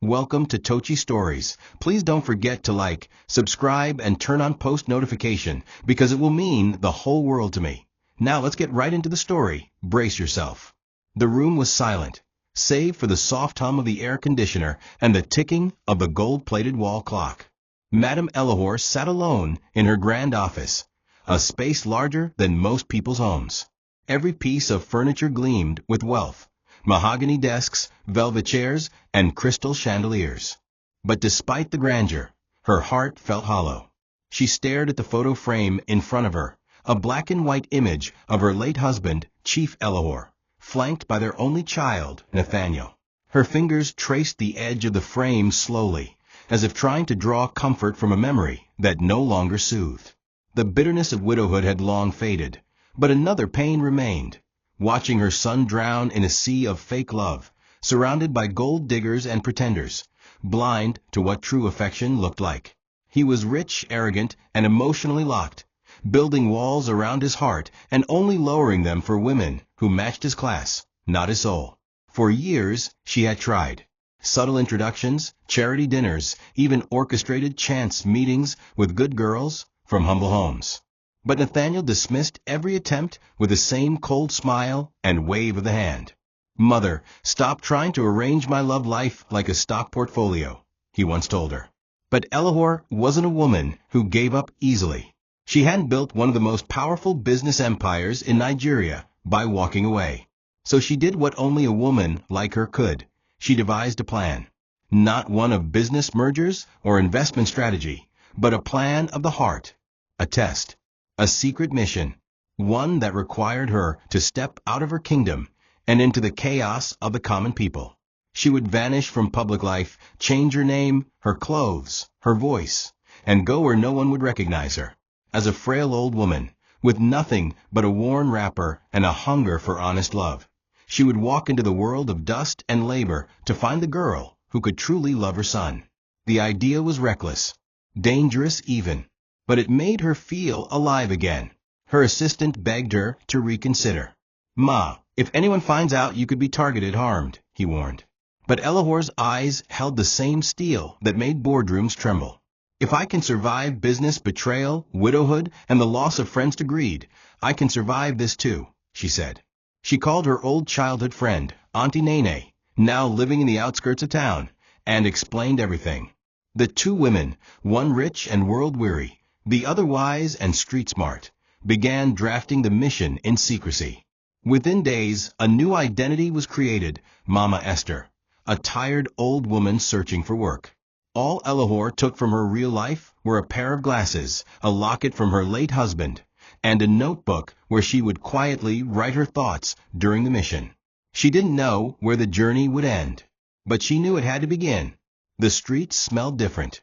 Welcome to TOCHI Stories. Please don't forget to like, subscribe, and turn on post notification because it will mean the whole world to me. Now let's get right into the story. Brace yourself. The room was silent, save for the soft hum of the air conditioner and the ticking of the gold-plated wall clock. Madame Elahor sat alone in her grand office, a space larger than most people's homes. Every piece of furniture gleamed with wealth. Mahogany desks, velvet chairs, and crystal chandeliers. But despite the grandeur, her heart felt hollow. She stared at the photo frame in front of her, a black and white image of her late husband, Chief Elahor, flanked by their only child, Nathaniel. Her fingers traced the edge of the frame slowly, as if trying to draw comfort from a memory that no longer soothed. The bitterness of widowhood had long faded, but another pain remained. Watching her son drown in a sea of fake love, surrounded by gold diggers and pretenders, blind to what true affection looked like. He was rich, arrogant, and emotionally locked, building walls around his heart and only lowering them for women who matched his class, not his soul. For years, she had tried. Subtle introductions, charity dinners, even orchestrated chance meetings with good girls from humble homes. But Nathaniel dismissed every attempt with the same cold smile and wave of the hand. "Mother, stop trying to arrange my love life like a stock portfolio," he once told her. But Elahor wasn't a woman who gave up easily. She hadn't built one of the most powerful business empires in Nigeria by walking away. So she did what only a woman like her could. She devised a plan. Not one of business mergers or investment strategy, but a plan of the heart. A test. A secret mission, one that required her to step out of her kingdom and into the chaos of the common people. She would vanish from public life, change her name, her clothes, her voice, and go where no one would recognize her. As a frail old woman, with nothing but a worn wrapper and a hunger for honest love, she would walk into the world of dust and labor to find the girl who could truly love her son. The idea was reckless, dangerous even. But it made her feel alive again. Her assistant begged her to reconsider. "Ma, if anyone finds out, you could be targeted, harmed," he warned. But Elahor's eyes held the same steel that made boardrooms tremble. "If I can survive business betrayal, widowhood, and the loss of friends to greed, I can survive this too," she said. She called her old childhood friend, Auntie Nene, now living in the outskirts of town, and explained everything. The two women, one rich and world-weary, the other wise and street-smart, began drafting the mission in secrecy. Within days, a new identity was created, Mama Esther, a tired old woman searching for work. All Elahor took from her real life were a pair of glasses, a locket from her late husband, and a notebook where she would quietly write her thoughts during the mission. She didn't know where the journey would end, but she knew it had to begin. The streets smelled different.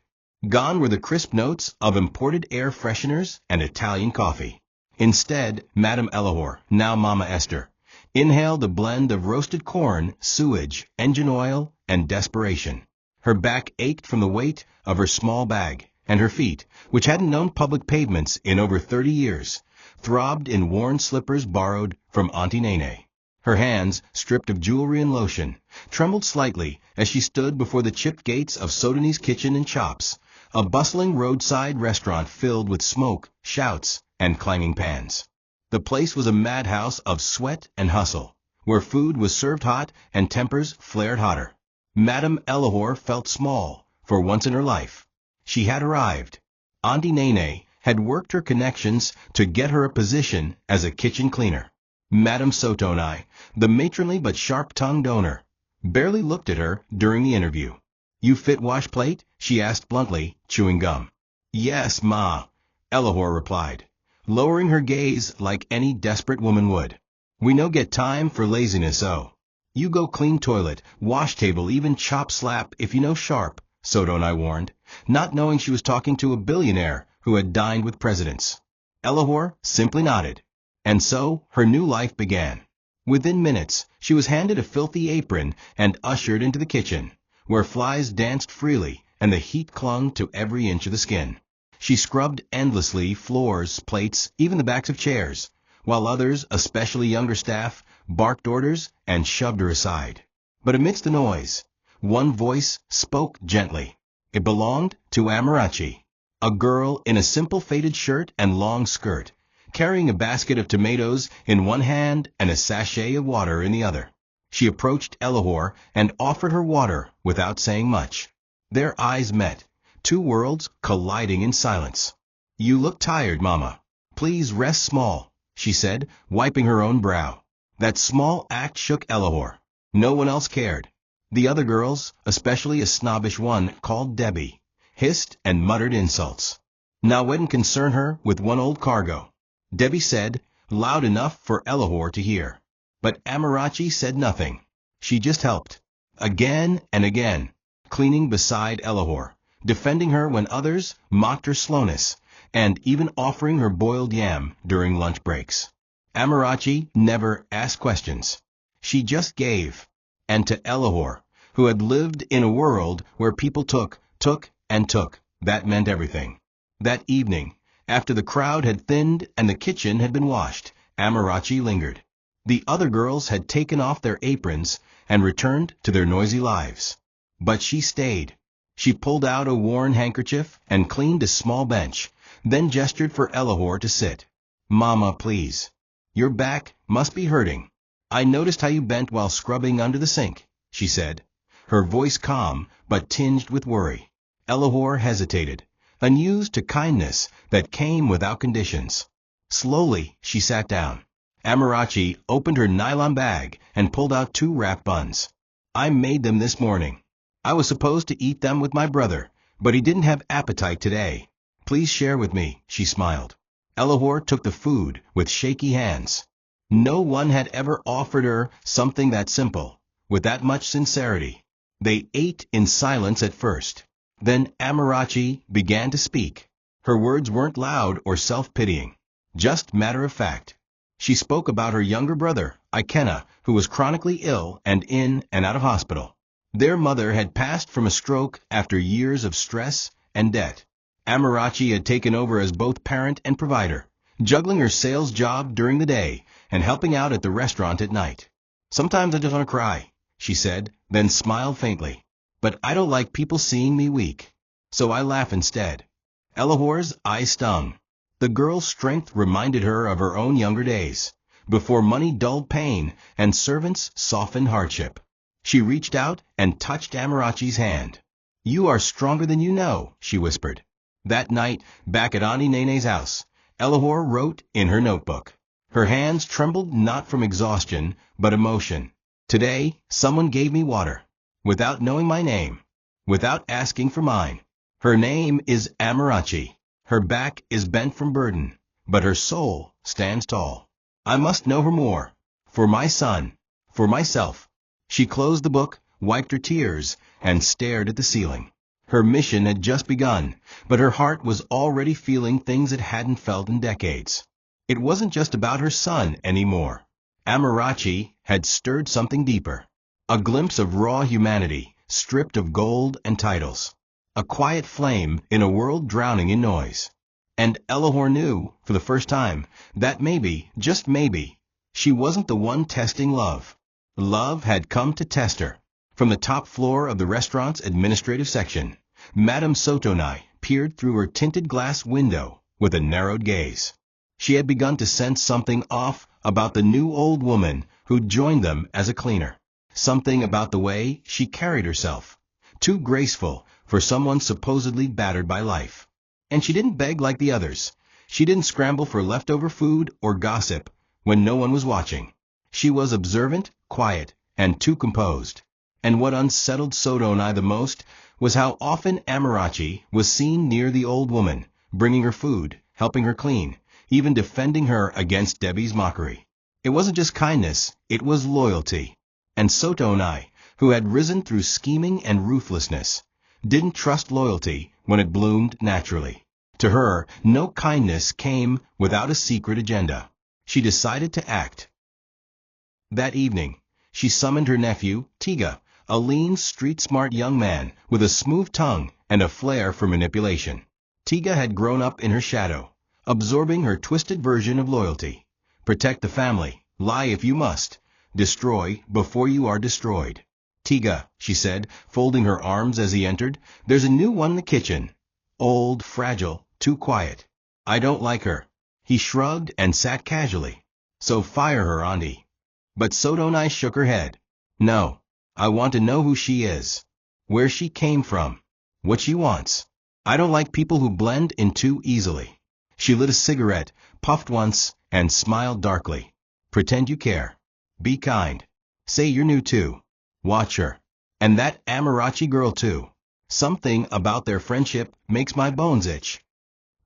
Gone were the crisp notes of imported air fresheners and Italian coffee. Instead, Madame Elahor, now Mama Esther, inhaled a blend of roasted corn, sewage, engine oil, and desperation. Her back ached from the weight of her small bag, and her feet, which hadn't known public pavements in over 30 years, throbbed in worn slippers borrowed from Auntie Nene. Her hands, stripped of jewelry and lotion, trembled slightly as she stood before the chipped gates of Sodani's Kitchen and Chops, a bustling roadside restaurant filled with smoke, shouts, and clanging pans. The place was a madhouse of sweat and hustle, where food was served hot and tempers flared hotter. Madame Elahor felt small, for once in her life. She had arrived. Auntie Nene had worked her connections to get her a position as a kitchen cleaner. Madame Sotonai, the matronly but sharp-tongued owner, barely looked at her during the interview. "You fit wash plate?" she asked bluntly, chewing gum. "Yes, Ma," Elahor replied, lowering her gaze like any desperate woman would. "We no get time for laziness, oh. You go clean toilet, wash table, even chop slap if you know sharp," Sodonai warned, not knowing she was talking to a billionaire who had dined with presidents. Elahor simply nodded. And so her new life began. Within minutes, she was handed a filthy apron and ushered into the kitchen, where flies danced freely and the heat clung to every inch of the skin. She scrubbed endlessly floors, plates, even the backs of chairs, while others, especially younger staff, barked orders and shoved her aside. But amidst the noise, one voice spoke gently. It belonged to Amarachi, a girl in a simple faded shirt and long skirt, carrying a basket of tomatoes in one hand and a sachet of water in the other. She approached Elahor and offered her water without saying much. Their eyes met, two worlds colliding in silence. "You look tired, Mama. Please rest small," she said, wiping her own brow. That small act shook Elahor. No one else cared. The other girls, especially a snobbish one called Debbie, hissed and muttered insults. Now wouldn't concern her with one old cargo, Debbie said, loud enough for Elahor to hear. But Amarachi said nothing. She just helped. Again and again, cleaning beside Elahor, defending her when others mocked her slowness, and even offering her boiled yam during lunch breaks. Amarachi never asked questions. She just gave. And to Elahor, who had lived in a world where people took, and took, that meant everything. That evening, after the crowd had thinned and the kitchen had been washed, Amarachi lingered. The other girls had taken off their aprons and returned to their noisy lives. But she stayed. She pulled out a worn handkerchief and cleaned a small bench, then gestured for Elahor to sit. "Mama, please. Your back must be hurting. I noticed how you bent while scrubbing under the sink," she said, her voice calm but tinged with worry. Elahor hesitated, unused to kindness that came without conditions. Slowly, she sat down. Amarachi opened her nylon bag and pulled out 2 wrapped buns. "I made them this morning. I was supposed to eat them with my brother, but he didn't have appetite today. Please share with me," she smiled. Elahor took the food with shaky hands. No one had ever offered her something that simple, with that much sincerity. They ate in silence at first. Then Amarachi began to speak. Her words weren't loud or self-pitying, just matter-of-fact. She spoke about her younger brother, Ikenna, who was chronically ill and in and out of hospital. Their mother had passed from a stroke after years of stress and debt. Amarachi had taken over as both parent and provider, juggling her sales job during the day and helping out at the restaurant at night. "Sometimes I just want to cry," she said, then smiled faintly. "But I don't like people seeing me weak, so I laugh instead." Elahor's eyes stung. The girl's strength reminded her of her own younger days, before money dulled pain and servants softened hardship. She reached out and touched Amarachi's hand. "You are stronger than you know," she whispered. That night, back at Auntie Nene's house, Elahor wrote in her notebook. Her hands trembled not from exhaustion, but emotion. "Today, someone gave me water, without knowing my name, without asking for mine. Her name is Amarachi. Her back is bent from burden, but her soul stands tall. I must know her more, for my son, for myself." She closed the book, wiped her tears, and stared at the ceiling. Her mission had just begun, but her heart was already feeling things it hadn't felt in decades. It wasn't just about her son anymore. Amarachi had stirred something deeper. A glimpse of raw humanity, stripped of gold and titles. A quiet flame in a world drowning in noise. And Elahor knew, for the first time, that maybe, just maybe, she wasn't the one testing love. Love had come to test her. From the top floor of the restaurant's administrative section, Madame Sotonai peered through her tinted glass window with a narrowed gaze. She had begun to sense something off about the new old woman who'd joined them as a cleaner. Something about the way she carried herself. Too graceful for someone supposedly battered by life. And she didn't beg like the others. She didn't scramble for leftover food or gossip when no one was watching. She was observant, quiet, and too composed. And what unsettled Sotonai the most was how often Amarachi was seen near the old woman, bringing her food, helping her clean, even defending her against Debbie's mockery. It wasn't just kindness, it was loyalty. And Sotonai, who had risen through scheming and ruthlessness, didn't trust loyalty when it bloomed naturally. To her, no kindness came without a secret agenda. She decided to act. That evening, she summoned her nephew, Tiga, a lean, street-smart young man with a smooth tongue and a flair for manipulation. Tiga had grown up in her shadow, absorbing her twisted version of loyalty. Protect the family, lie if you must, destroy before you are destroyed. Tiga, she said, folding her arms as he entered, there's a new one in the kitchen. Old, fragile, too quiet. I don't like her. He shrugged and sat casually. So fire her, auntie. But Sodonai shook her head. No. I want to know who she is. Where she came from. What she wants. I don't like people who blend in too easily. She lit a cigarette, puffed once, and smiled darkly. Pretend you care. Be kind. Say you're new too. Watch her. And that Amarachi girl too. Something about their friendship makes my bones itch.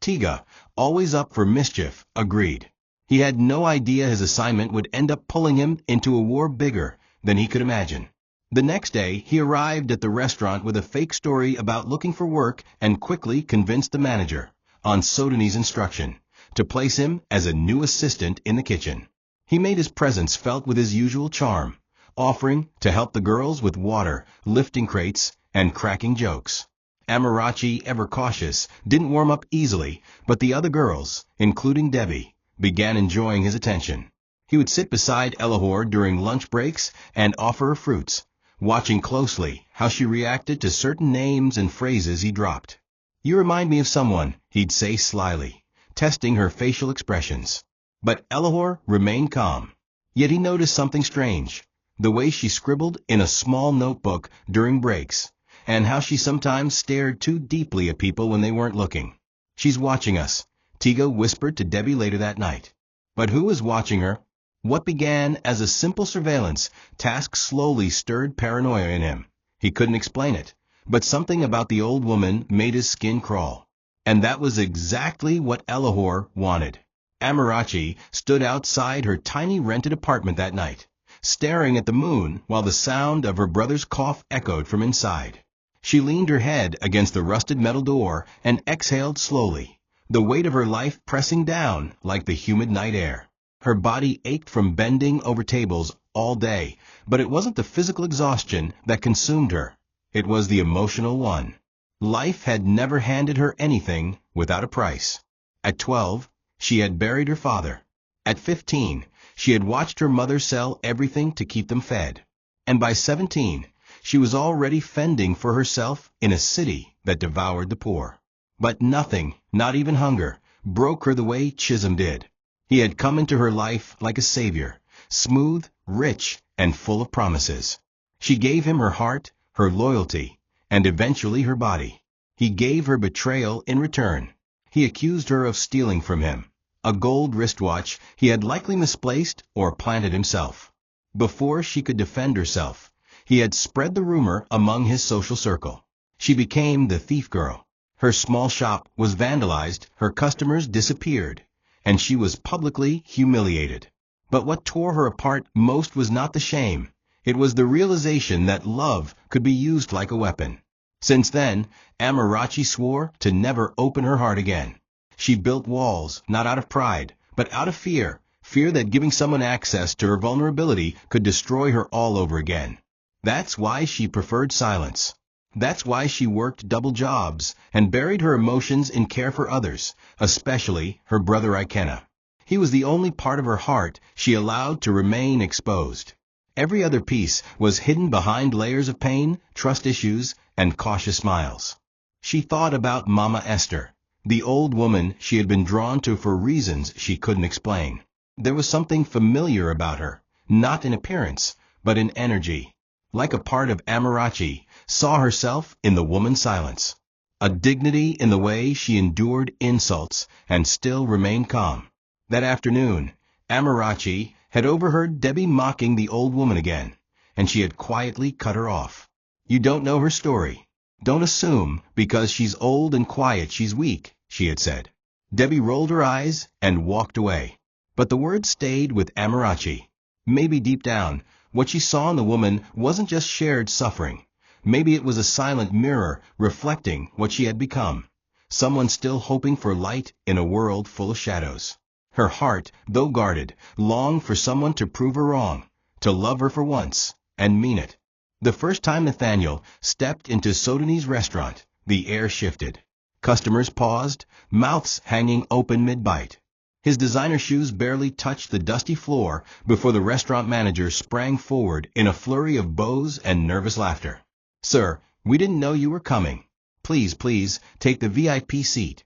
Tiga, always up for mischief, agreed. He had no idea his assignment would end up pulling him into a war bigger than he could imagine. The next day, he arrived at the restaurant with a fake story about looking for work and quickly convinced the manager, on Sodoni's instruction, to place him as a new assistant in the kitchen. He made his presence felt with his usual charm, offering to help the girls with water, lifting crates, and cracking jokes. Amarachi, ever cautious, didn't warm up easily, but the other girls, including Debbie, began enjoying his attention. He would sit beside Elahor during lunch breaks and offer her fruits, watching closely how she reacted to certain names and phrases he dropped. You remind me of someone, he'd say slyly, testing her facial expressions. But Elahor remained calm. Yet he noticed something strange, the way she scribbled in a small notebook during breaks, and how she sometimes stared too deeply at people when they weren't looking. She's watching us, Tiga whispered to Debbie later that night. But who was watching her? What began as a simple surveillance task slowly stirred paranoia in him. He couldn't explain it, but something about the old woman made his skin crawl. And that was exactly what Elahor wanted. Amarachi stood outside her tiny rented apartment that night, staring at the moon while the sound of her brother's cough echoed from inside. She leaned her head against the rusted metal door and exhaled slowly, the weight of her life pressing down like the humid night air. Her body ached from bending over tables all day, but it wasn't the physical exhaustion that consumed her. It was the emotional one. Life had never handed her anything without a price. At 12, she had buried her father. At 15, she had watched her mother sell everything to keep them fed. And by 17, she was already fending for herself in a city that devoured the poor. But nothing, not even hunger, broke her the way Chisholm did. He had come into her life like a savior, smooth, rich, and full of promises. She gave him her heart, her loyalty, and eventually her body. He gave her betrayal in return. He accused her of stealing from him, a gold wristwatch he had likely misplaced or planted himself. Before she could defend herself, he had spread the rumor among his social circle. She became the thief girl. Her small shop was vandalized, her customers disappeared, and she was publicly humiliated. But what tore her apart most was not the shame. It was the realization that love could be used like a weapon. Since then, Amarachi swore to never open her heart again. She built walls, not out of pride, but out of fear that giving someone access to her vulnerability could destroy her all over again. That's why she preferred silence. That's why she worked double jobs and buried her emotions in care for others, especially her brother Ikenna. He was the only part of her heart she allowed to remain exposed. Every other piece was hidden behind layers of pain, trust issues, and cautious smiles. She thought about Mama Esther, the old woman she had been drawn to for reasons she couldn't explain. There was something familiar about her, not in appearance, but in energy. Like a part of Amarachi, saw herself in the woman's silence. A dignity in the way she endured insults and still remained calm. That afternoon, Amarachi had overheard Debbie mocking the old woman again, and she had quietly cut her off. You don't know her story. Don't assume because she's old and quiet she's weak, she had said. Debbie rolled her eyes and walked away. But the words stayed with Amarachi. Maybe deep down, what she saw in the woman wasn't just shared suffering. Maybe it was a silent mirror reflecting what she had become. Someone still hoping for light in a world full of shadows. Her heart, though guarded, longed for someone to prove her wrong, to love her for once, and mean it. The first time Nathaniel stepped into Sodoni's restaurant, the air shifted. Customers paused, mouths hanging open mid-bite. His designer shoes barely touched the dusty floor before the restaurant manager sprang forward in a flurry of bows and nervous laughter. "Sir, we didn't know you were coming. Please, take the VIP seat."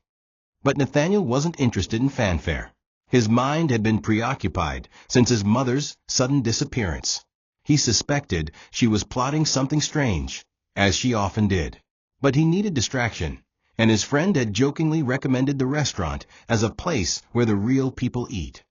But Nathaniel wasn't interested in fanfare. His mind had been preoccupied since his mother's sudden disappearance. He suspected she was plotting something strange, as she often did. But he needed distraction, and his friend had jokingly recommended the restaurant as a place where the real people eat.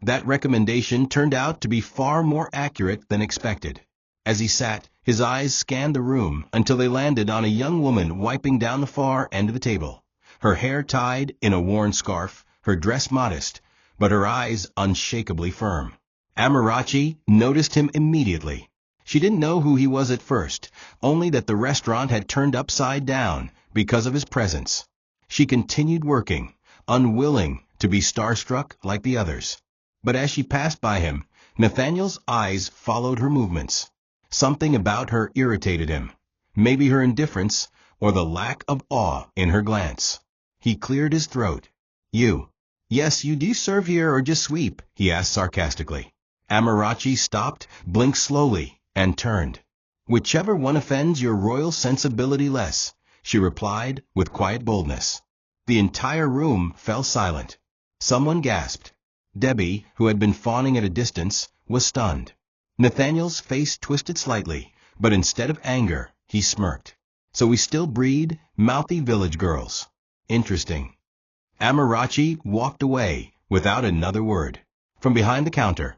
That recommendation turned out to be far more accurate than expected. As he sat, his eyes scanned the room until they landed on a young woman wiping down the far end of the table. Her hair tied in a worn scarf, her dress modest, but her eyes unshakably firm. Amarachi noticed him immediately. She didn't know who he was at first, only that the restaurant had turned upside down because of his presence. She continued working, unwilling to be starstruck like the others. But as she passed by him, Nathaniel's eyes followed her movements. Something about her irritated him, maybe her indifference or the lack of awe in her glance. He cleared his throat. Yes, you do serve here or just sweep?" he asked sarcastically. Amarachi stopped, blinked slowly, and turned. "Whichever one offends your royal sensibility less," she replied with quiet boldness. The entire room fell silent. Someone gasped. Debbie, who had been fawning at a distance, was stunned. Nathaniel's face twisted slightly, but instead of anger, he smirked. "So we still breed mouthy village girls. Interesting." Amarachi walked away without another word. From behind the counter,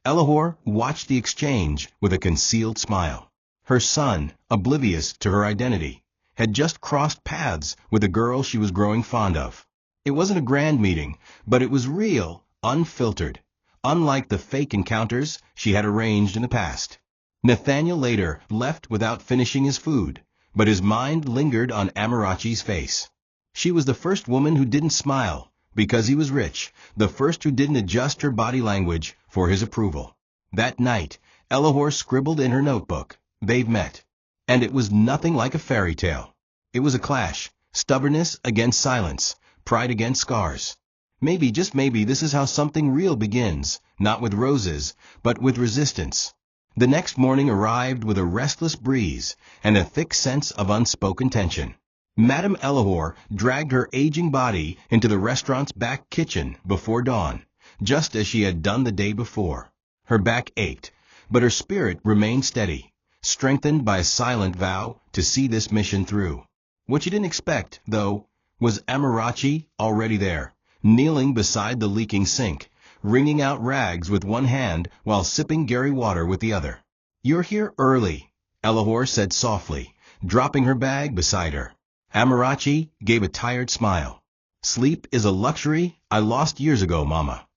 Elahor watched the exchange with a concealed smile. Her son, oblivious to her identity, had just crossed paths with a girl she was growing fond of. It wasn't a grand meeting, but it was real, unfiltered, unlike the fake encounters she had arranged in the past. Nathaniel later left without finishing his food, but his mind lingered on Amarachi's face. She was the first woman who didn't smile because he was rich, the first who didn't adjust her body language for his approval. That night, Elahor scribbled in her notebook, "They've met." And it was nothing like a fairy tale. It was a clash, stubbornness against silence, pride against scars. Maybe, just maybe, this is how something real begins, not with roses, but with resistance. The next morning arrived with a restless breeze and a thick sense of unspoken tension. Madame Elahor dragged her aging body into the restaurant's back kitchen before dawn, just as she had done the day before. Her back ached, but her spirit remained steady, strengthened by a silent vow to see this mission through. What she didn't expect, though, was Amarachi already there, kneeling beside the leaking sink, wringing out rags with one hand while sipping Gary water with the other. "You're here early," Elahor said softly, dropping her bag beside her. Amarachi gave a tired smile. "Sleep is a luxury I lost years ago, Mama."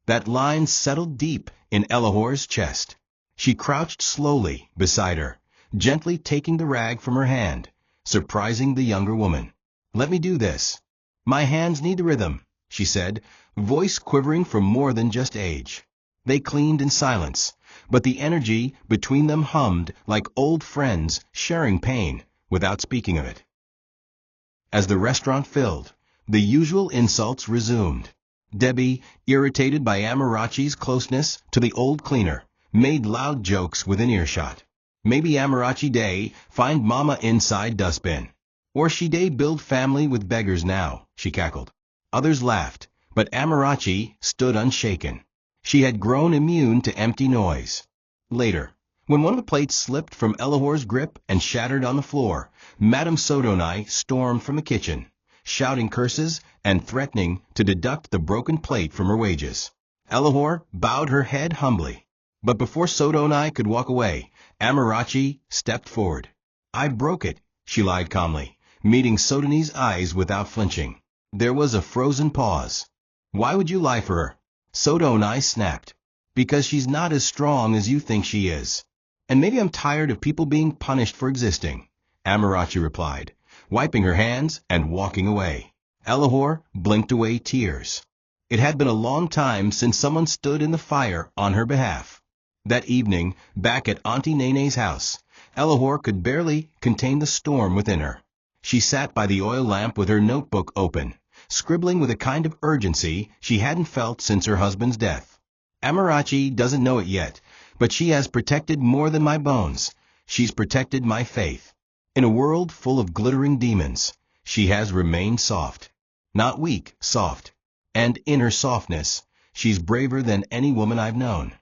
That line settled deep in Elahor's chest. She crouched slowly beside her, gently taking the rag from her hand, surprising the younger woman. "Let me do this. My hands need the rhythm," she said, voice quivering from more than just age. They cleaned in silence, but the energy between them hummed like old friends sharing pain without speaking of it. As the restaurant filled, the usual insults resumed. Debbie, irritated by Amarachi's closeness to the old cleaner, made loud jokes within earshot. "Maybe Amarachi Day find Mama inside dustbin. Or she day build family with beggars now," she cackled. Others laughed, but Amarachi stood unshaken. She had grown immune to empty noise. Later, when one of the plates slipped from Elahor's grip and shattered on the floor, Madame Sodonai stormed from the kitchen, shouting curses and threatening to deduct the broken plate from her wages. Elahor bowed her head humbly. But before Sodonai could walk away, Amarachi stepped forward. "I broke it," she lied calmly, meeting Sodoni's eyes without flinching. There was a frozen pause. "Why would you lie for her?" Sodonai snapped. "Because she's not as strong as you think she is. And maybe I'm tired of people being punished for existing," Amarachi replied, wiping her hands and walking away. Elahor blinked away tears. It had been a long time since someone stood in the fire on her behalf. That evening, back at Auntie Nene's house, Elahor could barely contain the storm within her. She sat by the oil lamp with her notebook open, scribbling with a kind of urgency she hadn't felt since her husband's death. Amarachi doesn't know it yet, but she has protected more than my bones. She's protected my faith. In a world full of glittering demons, she has remained soft. Not weak, soft. And in her softness, she's braver than any woman I've known.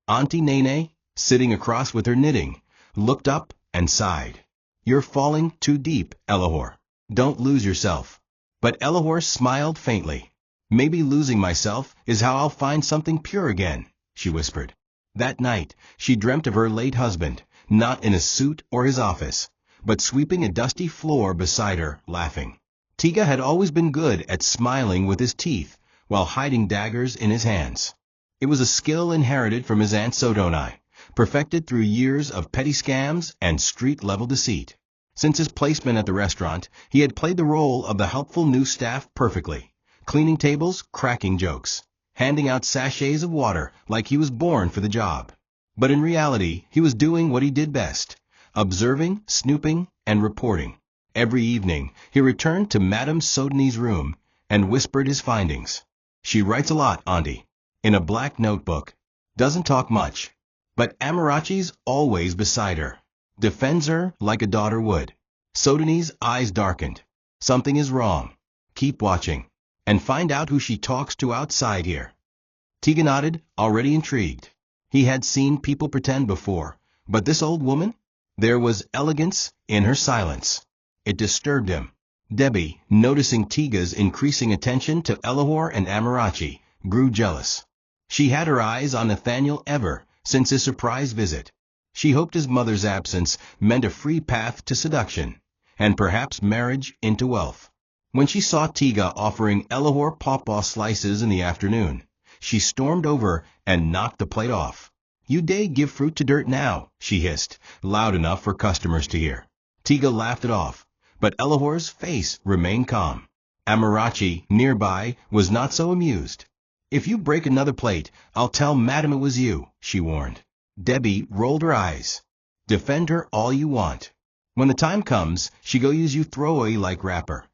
Auntie Nene, sitting across with her knitting, looked up and sighed. You're falling too deep, Elahor. Don't lose yourself. But Elahor smiled faintly. Maybe losing myself is how I'll find something pure again, she whispered. That night, she dreamt of her late husband, not in a suit or his office, but sweeping a dusty floor beside her, laughing. Tiga had always been good at smiling with his teeth while hiding daggers in his hands. It was a skill inherited from his Aunt Sodonai, perfected through years of petty scams and street-level deceit. Since his placement at the restaurant, he had played the role of the helpful new staff perfectly, cleaning tables, cracking jokes, handing out sachets of water like he was born for the job. But in reality, he was doing what he did best, observing, snooping, and reporting. Every evening, he returned to Madame Sodony's room and whispered his findings. She writes a lot, Auntie, in a black notebook. Doesn't talk much. But Amarachi's always beside her. Defends her like a daughter would. Sodony's eyes darkened. Something is wrong. Keep watching. And find out who she talks to outside here. Tiga nodded, already intrigued. He had seen people pretend before, but this old woman? There was elegance in her silence. It disturbed him. Debbie, noticing Tiga's increasing attention to Elahor and Amarachi, grew jealous. She had her eyes on Nathaniel ever since his surprise visit. She hoped his mother's absence meant a free path to seduction, and perhaps marriage into wealth. When she saw Tiga offering Elahor pawpaw slices in the afternoon, she stormed over and knocked the plate off. You day give fruit to dirt now, she hissed, loud enough for customers to hear. Tiga laughed it off, but Elahor's face remained calm. Amarachi, nearby, was not so amused. If you break another plate, I'll tell Madam it was you, she warned. Debbie rolled her eyes. Defend her all you want. When the time comes, she go use you throwaway like wrapper.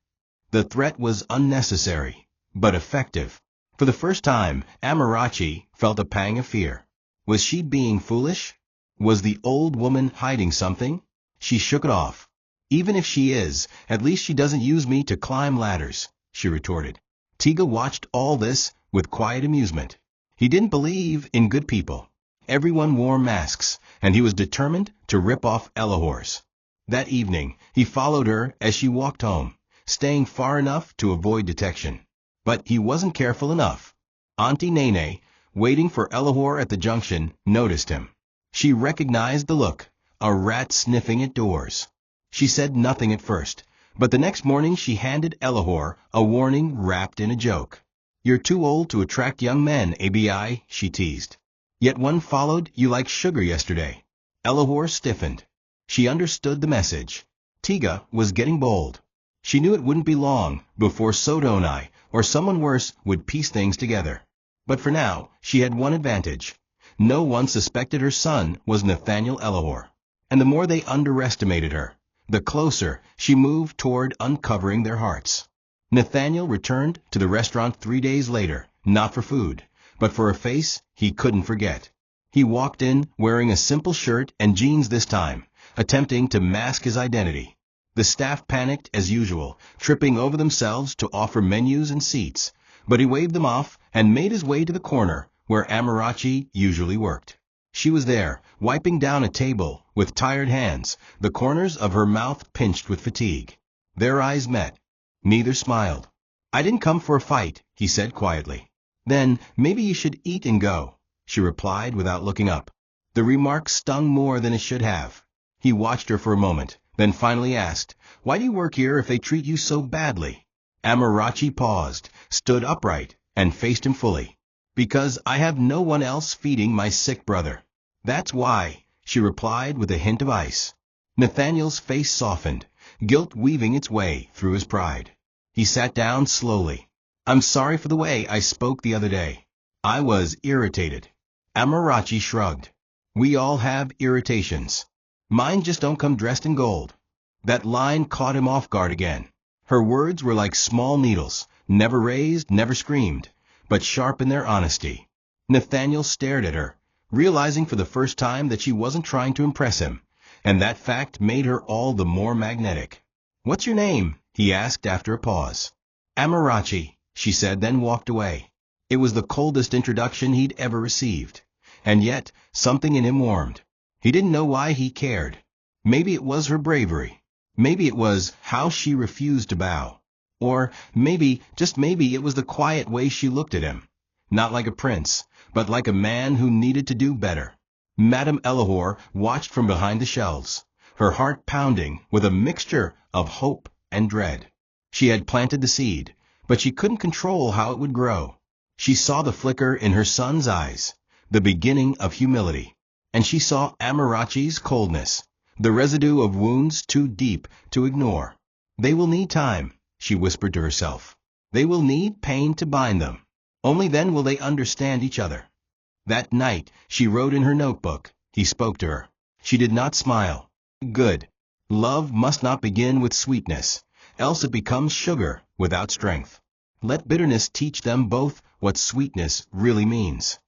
The threat was unnecessary, but effective. For the first time, Amarachi felt a pang of fear. Was she being foolish? Was the old woman hiding something? She shook it off. Even if she is, at least she doesn't use me to climb ladders, she retorted. Tiga watched all this with quiet amusement. He didn't believe in good people. Everyone wore masks, and he was determined to rip off Elahor's. That evening, he followed her as she walked home, staying far enough to avoid detection. But he wasn't careful enough. Auntie Nene, waiting for Elahor at the junction, noticed him. She recognized the look, a rat sniffing at doors. She said nothing at first, but the next morning she handed Elahor a warning wrapped in a joke. You're too old to attract young men, ABI, she teased. Yet one followed you like sugar yesterday. Elahor stiffened. She understood the message. Tiga was getting bold. She knew it wouldn't be long before Sodonai or someone worse would piece things together. But for now, she had one advantage. No one suspected her son was Nathaniel Elahor. And the more they underestimated her, the closer she moved toward uncovering their hearts. Nathaniel returned to the restaurant 3 days later, not for food, but for a face he couldn't forget. He walked in wearing a simple shirt and jeans this time, attempting to mask his identity. The staff panicked as usual, tripping over themselves to offer menus and seats, but he waved them off and made his way to the corner where Amarachi usually worked. She was there, wiping down a table with tired hands, the corners of her mouth pinched with fatigue. Their eyes met. Neither smiled. I didn't come for a fight, he said quietly. Then maybe you should eat and go, she replied without looking up. The remark stung more than it should have. He watched her for a moment, then finally asked, Why do you work here if they treat you so badly? Amarachi paused, stood upright, and faced him fully. Because I have no one else feeding my sick brother. That's why, she replied with a hint of ice. Nathaniel's face softened, guilt weaving its way through his pride. He sat down slowly. I'm sorry for the way I spoke the other day. I was irritated. Amarachi shrugged. We all have irritations. Mine just don't come dressed in gold. That line caught him off guard again. Her words were like small needles, Never raised, never screamed, but sharp in their honesty. Nathaniel stared at her, realizing for the first time that she wasn't trying to impress him, and that fact made her all the more magnetic. "What's your name?" he asked after a pause. "Amarachi," she said, then walked away. It was the coldest introduction he'd ever received, and yet something in him warmed. He didn't know why he cared. Maybe it was her bravery. Maybe it was how she refused to bow. Or maybe, just maybe, it was the quiet way she looked at him. Not like a prince, but like a man who needed to do better. Madame Elahor watched from behind the shelves, her heart pounding with a mixture of hope and dread. She had planted the seed, but she couldn't control how it would grow. She saw the flicker in her son's eyes, the beginning of humility. And she saw Amarachi's coldness, the residue of wounds too deep to ignore. "They will need time," she whispered to herself. "They will need pain to bind them. Only then will they understand each other." That night, she wrote in her notebook. He spoke to her. She did not smile. "Good. Love must not begin with sweetness, else it becomes sugar without strength. Let bitterness teach them both what sweetness really means."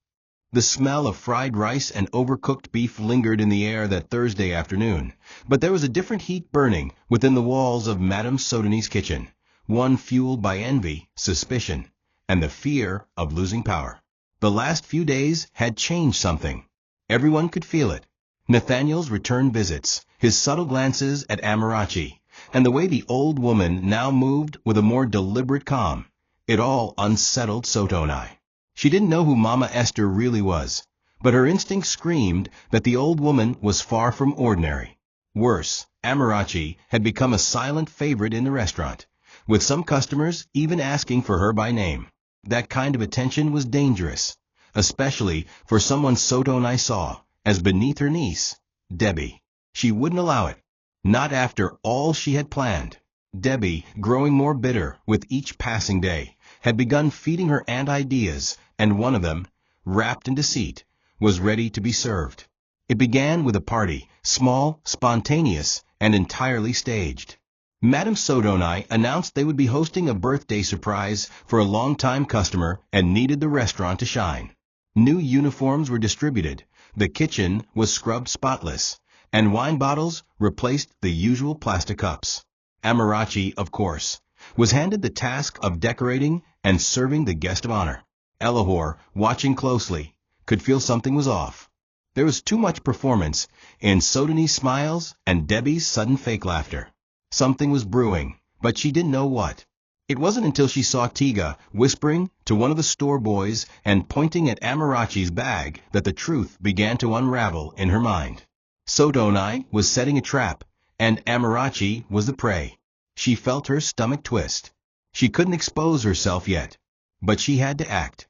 The smell of fried rice and overcooked beef lingered in the air that Thursday afternoon, but there was a different heat burning within the walls of Madame Sodony's kitchen, one fueled by envy, suspicion, and the fear of losing power. The last few days had changed something. Everyone could feel it. Nathaniel's return visits, his subtle glances at Amarachi, and the way the old woman now moved with a more deliberate calm. It all unsettled Sodony. She didn't know who Mama Esther really was, but her instinct screamed that the old woman was far from ordinary. Worse, Amarachi had become a silent favorite in the restaurant, with some customers even asking for her by name. That kind of attention was dangerous, especially for someone Sodony saw as beneath her niece, Debbie. She wouldn't allow it. Not after all she had planned. Debbie, growing more bitter with each passing day, had begun feeding her aunt ideas, and one of them, wrapped in deceit, was ready to be served. It began with a party, small, spontaneous, and entirely staged. Madame Sodony announced they would be hosting a birthday surprise for a long-time customer and needed the restaurant to shine. New uniforms were distributed, the kitchen was scrubbed spotless, and wine bottles replaced the usual plastic cups. Amarachi, of course, was handed the task of decorating and serving the guest of honor. Elahor, watching closely, could feel something was off. There was too much performance in Sodony's smiles and Debbie's sudden fake laughter. Something was brewing, but she didn't know what. It wasn't until she saw Tiga whispering to one of the store boys and pointing at Amarachi's bag that the truth began to unravel in her mind. Sodony was setting a trap, and Amarachi was the prey. She felt her stomach twist. She couldn't expose herself yet, but she had to act.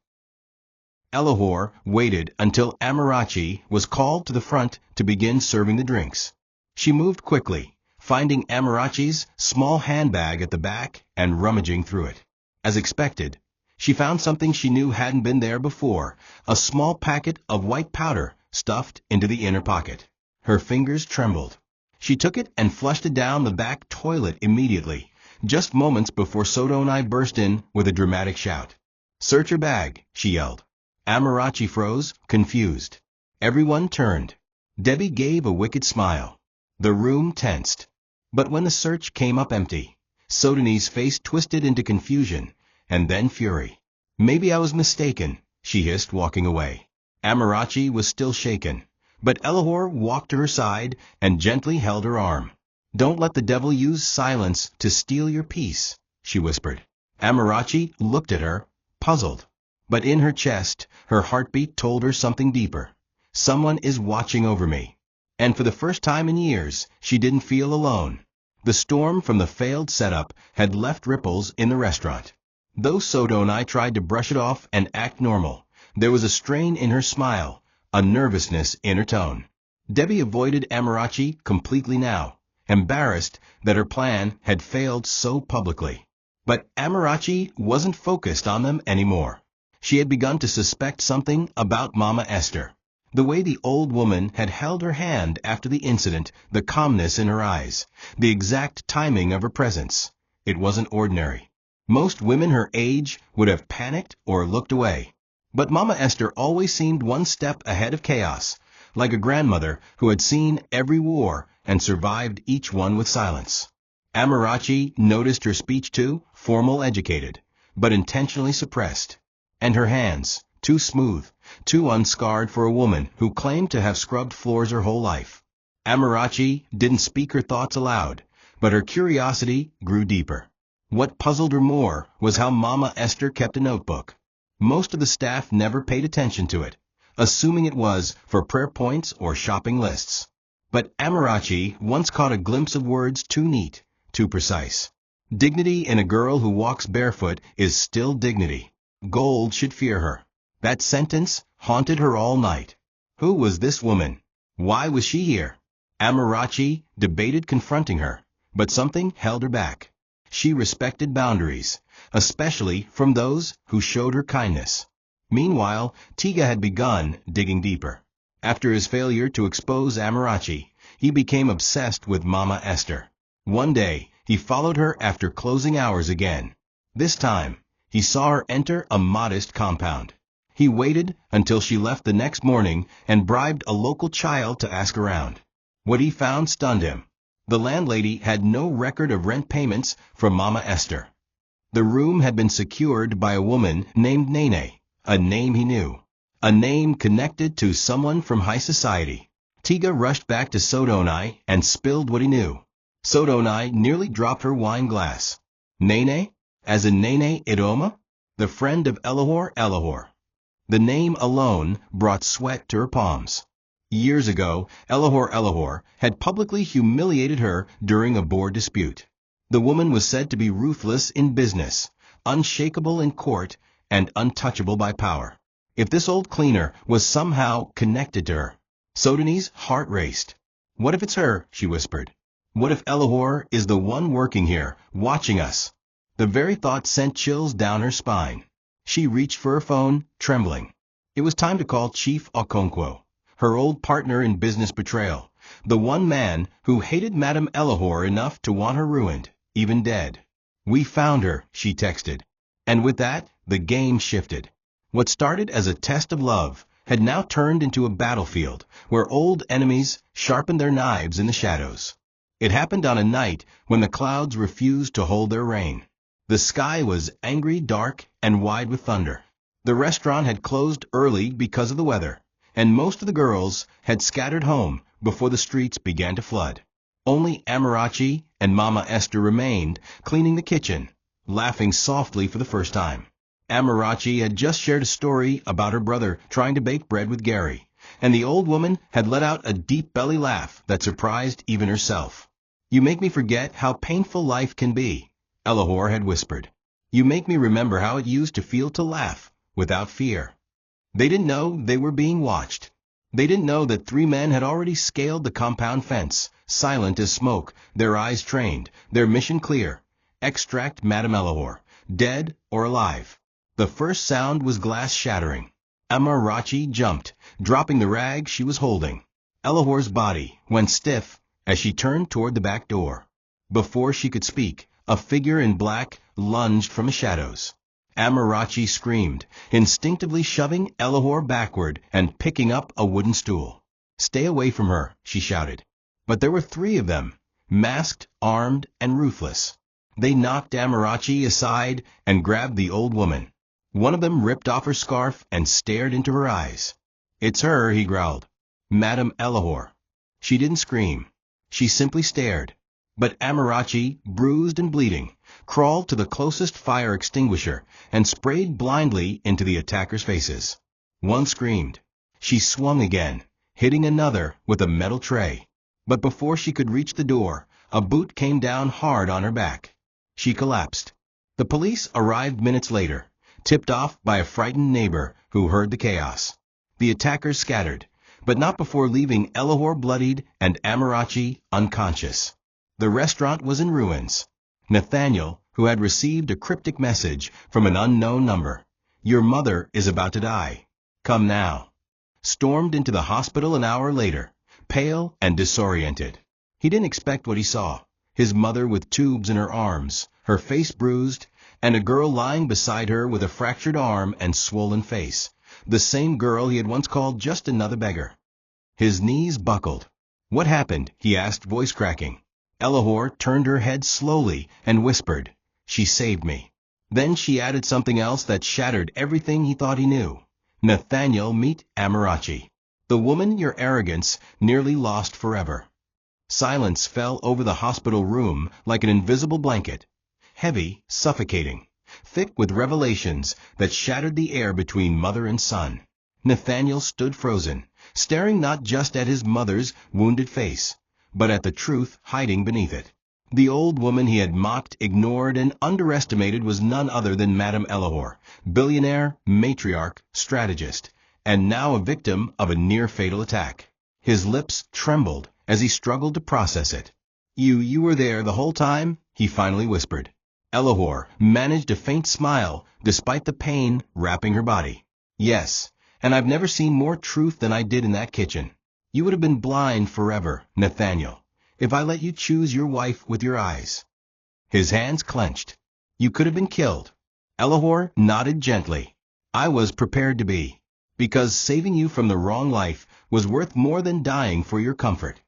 Elahor waited until Amarachi was called to the front to begin serving the drinks. She moved quickly, finding Amarachi's small handbag at the back and rummaging through it. As expected, she found something she knew hadn't been there before, a small packet of white powder stuffed into the inner pocket. Her fingers trembled. She took it and flushed it down the back toilet immediately, just moments before Sodony burst in with a dramatic shout. "Search your bag," she yelled. Amarachi froze, confused. Everyone turned. Debbie gave a wicked smile. The room tensed. But when the search came up empty, Sodony's face twisted into confusion, and then fury. "Maybe I was mistaken," she hissed, walking away. Amarachi was still shaken, but Elahor walked to her side and gently held her arm. "Don't let the devil use silence to steal your peace," she whispered. Amarachi looked at her, puzzled. But in her chest, her heartbeat told her something deeper. Someone is watching over me. And for the first time in years, she didn't feel alone. The storm from the failed setup had left ripples in the restaurant. Though Sodony tried to brush it off and act normal, there was a strain in her smile, a nervousness in her tone. Debbie avoided Amarachi completely now, embarrassed that her plan had failed so publicly. But Amarachi wasn't focused on them anymore. She had begun to suspect something about Mama Esther. The way the old woman had held her hand after the incident, the calmness in her eyes, the exact timing of her presence. It wasn't ordinary. Most women her age would have panicked or looked away. But Mama Esther always seemed one step ahead of chaos, like a grandmother who had seen every war and survived each one with silence. Amarachi noticed her speech too, formal, educated, but intentionally suppressed. And her hands, too smooth, too unscarred for a woman who claimed to have scrubbed floors her whole life. Amarachi didn't speak her thoughts aloud, but her curiosity grew deeper. What puzzled her more was how Mama Esther kept a notebook. Most of the staff never paid attention to it, assuming it was for prayer points or shopping lists. But Amarachi once caught a glimpse of words too neat, too precise. Dignity in a girl who walks barefoot is still dignity. Gold should fear her. That sentence haunted her all night. Who was this woman? Why was she here? Amarachi debated confronting her, but something held her back. She respected boundaries, especially from those who showed her kindness. Meanwhile, Tiga had begun digging deeper. After his failure to expose Amarachi, he became obsessed with Mama Esther. One day, he followed her after closing hours again. This time, he saw her enter a modest compound. He waited until she left the next morning and bribed a local child to ask around. What he found stunned him. The landlady had no record of rent payments from Mama Esther. The room had been secured by a woman named Nene, a name he knew, a name connected to someone from high society. Tiga rushed back to Sodonai and spilled what he knew. Sodonai nearly dropped her wine glass. Nene? As in Nene Idoma? The friend of Elahor. The name alone brought sweat to her palms. Years ago, Elahor had publicly humiliated her during a board dispute. The woman was said to be ruthless in business, unshakable in court, and untouchable by power. If this old cleaner was somehow connected to her, Sodoni's heart raced. What if it's her? She whispered. What if Elahor is the one working here, watching us? The very thought sent chills down her spine. She reached for her phone, trembling. It was time to call Chief Okonkwo, her old partner in business betrayal, the one man who hated Madame Elahor enough to want her ruined, even dead. We found her, she texted. And with that, the game shifted. What started as a test of love had now turned into a battlefield where old enemies sharpened their knives in the shadows. It happened on a night when the clouds refused to hold their reign. The sky was angry, dark, and wide with thunder. The restaurant had closed early because of the weather, and most of the girls had scattered home before the streets began to flood. Only Amarachi and Mama Esther remained, cleaning the kitchen, laughing softly for the first time. Amarachi had just shared a story about her brother trying to bake bread with Gary, and the old woman had let out a deep belly laugh that surprised even herself. You make me forget how painful life can be, Elahor had whispered. You make me remember how it used to feel to laugh without fear. They didn't know they were being watched. They didn't know that 3 men had already scaled the compound fence, silent as smoke, their eyes trained, their mission clear. Extract Madame Elahor, dead or alive. The first sound was glass shattering. Amarachi jumped, dropping the rag she was holding. Elahor's body went stiff as she turned toward the back door. Before she could speak, a figure in black lunged from the shadows. Amarachi screamed, instinctively shoving Elahor backward and picking up a wooden stool. Stay away from her, she shouted. But there were 3 of them, masked, armed, and ruthless. They knocked Amarachi aside and grabbed the old woman. One of them ripped off her scarf and stared into her eyes. It's her, he growled. Madame Elahor. She didn't scream. She simply stared. But Amarachi, bruised and bleeding, crawled to the closest fire extinguisher and sprayed blindly into the attackers' faces. One screamed. She swung again, hitting another with a metal tray. But before she could reach the door, a boot came down hard on her back. She collapsed. The police arrived minutes later, tipped off by a frightened neighbor who heard the chaos. The attackers scattered, but not before leaving Elahor bloodied and Amarachi unconscious. The restaurant was in ruins. Nathaniel, who had received a cryptic message from an unknown number, "Your mother is about to die. Come now," stormed into the hospital an hour later, pale and disoriented. He didn't expect what he saw. His mother with tubes in her arms, her face bruised, and a girl lying beside her with a fractured arm and swollen face, the same girl he had once called just another beggar. His knees buckled. "What happened?" he asked, voice cracking. Elahor turned her head slowly and whispered, "She saved me." Then she added something else that shattered everything he thought he knew. "Nathaniel, meet Amarachi, the woman your arrogance nearly lost forever." Silence fell over the hospital room like an invisible blanket, heavy, suffocating, thick with revelations that shattered the air between mother and son. Nathaniel stood frozen, staring not just at his mother's wounded face, but at the truth hiding beneath it. The old woman he had mocked, ignored, and underestimated was none other than Madame Elahor, billionaire, matriarch, strategist, and now a victim of a near-fatal attack. His lips trembled as he struggled to process it. You were there the whole time?" he finally whispered. Elahor managed a faint smile despite the pain wrapping her body. "Yes, and I've never seen more truth than I did in that kitchen. You would have been blind forever, Nathaniel, if I let you choose your wife with your eyes." His hands clenched. "You could have been killed." Elahor nodded gently. "I was prepared to be, because saving you from the wrong life was worth more than dying for your comfort."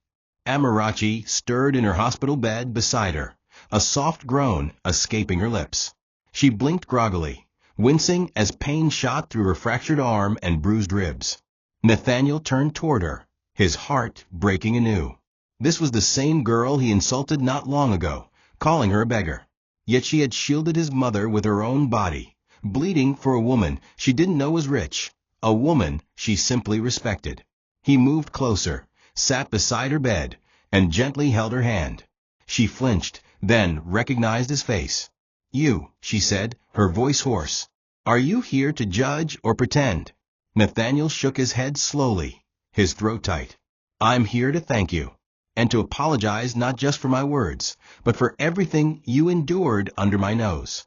Amarachi stirred in her hospital bed beside her, a soft groan escaping her lips. She blinked groggily, wincing as pain shot through her fractured arm and bruised ribs. Nathaniel turned toward her, his heart breaking anew. This was the same girl he insulted not long ago, calling her a beggar. Yet she had shielded his mother with her own body, bleeding for a woman she didn't know was rich, a woman she simply respected. He moved closer, sat beside her bed, and gently held her hand. She flinched, then recognized his face. "You," she said, her voice hoarse. "Are you here to judge or pretend?" Nathaniel shook his head slowly, his throat tight. "I'm here to thank you, and to apologize not just for my words, but for everything you endured under my nose."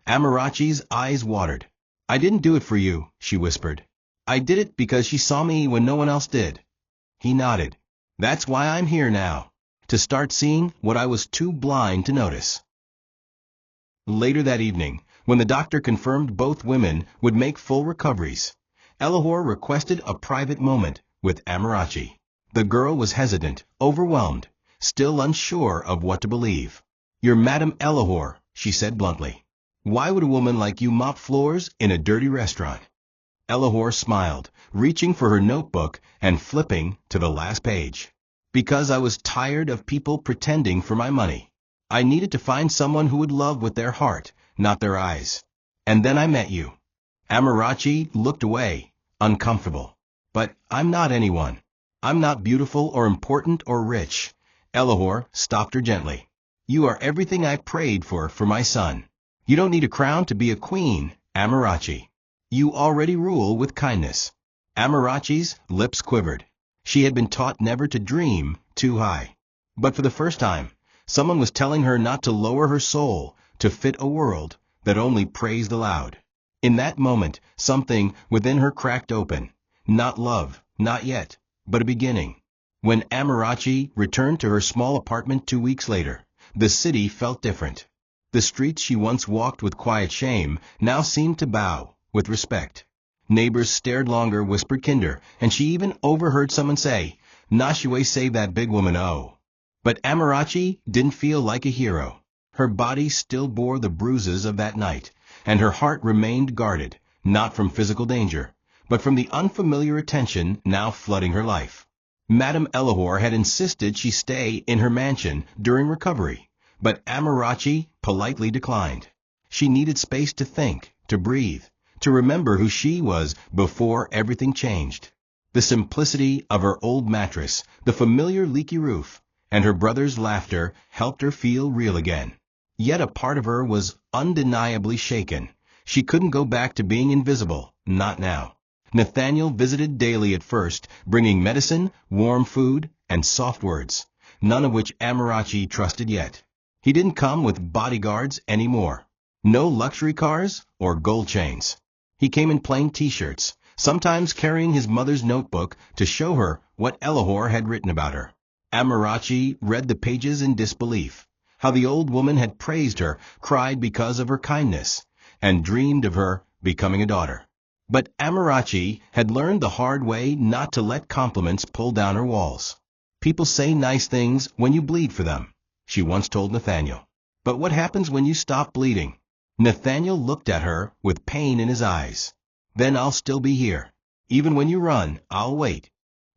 Amarachi's eyes watered. "I didn't do it for you," she whispered. "I did it because she saw me when no one else did." He nodded. "That's why I'm here now, to start seeing what I was too blind to notice." Later that evening, when the doctor confirmed both women would make full recoveries, Elahor requested a private moment with Amarachi. The girl was hesitant, overwhelmed, still unsure of what to believe. "You're Madame Elahor," she said bluntly. "Why would a woman like you mop floors in a dirty restaurant?" Elahor smiled, reaching for her notebook and flipping to the last page. "Because I was tired of people pretending for my money. I needed to find someone who would love with their heart, not their eyes. And then I met you." Amarachi looked away, uncomfortable. "But I'm not anyone. I'm not beautiful or important or rich." Elahor stopped her gently. "You are everything I prayed for my son. You don't need a crown to be a queen, Amarachi. You already rule with kindness." Amarachi's lips quivered. She had been taught never to dream too high. But for the first time, someone was telling her not to lower her soul to fit a world that only praised aloud. In that moment, something within her cracked open. Not love, not yet, but a beginning. When Amarachi returned to her small apartment 2 weeks later, the city felt different. The streets she once walked with quiet shame now seemed to bow with respect. Neighbors stared longer, whispered kinder, and she even overheard someone say, "Nashue saved that big woman, oh." But Amarachi didn't feel like a hero. Her body still bore the bruises of that night, and her heart remained guarded, not from physical danger, but from the unfamiliar attention now flooding her life. Madame Elahor had insisted she stay in her mansion during recovery, but Amarachi politely declined. She needed space to think, to breathe, to remember who she was before everything changed. The simplicity of her old mattress, the familiar leaky roof, and her brother's laughter helped her feel real again. Yet a part of her was undeniably shaken. She couldn't go back to being invisible, not now. Nathaniel visited daily at first, bringing medicine, warm food, and soft words, none of which Amarachi trusted yet. He didn't come with bodyguards anymore. No luxury cars or gold chains. He came in plain t-shirts, sometimes carrying his mother's notebook to show her what Elahor had written about her. Amarachi read the pages in disbelief, how the old woman had praised her, cried because of her kindness, and dreamed of her becoming a daughter. But Amarachi had learned the hard way not to let compliments pull down her walls. People say nice things when you bleed for them, she once told Nathaniel. But what happens when you stop bleeding? Nathaniel looked at her with pain in his eyes. Then I'll still be here. Even when you run, I'll wait.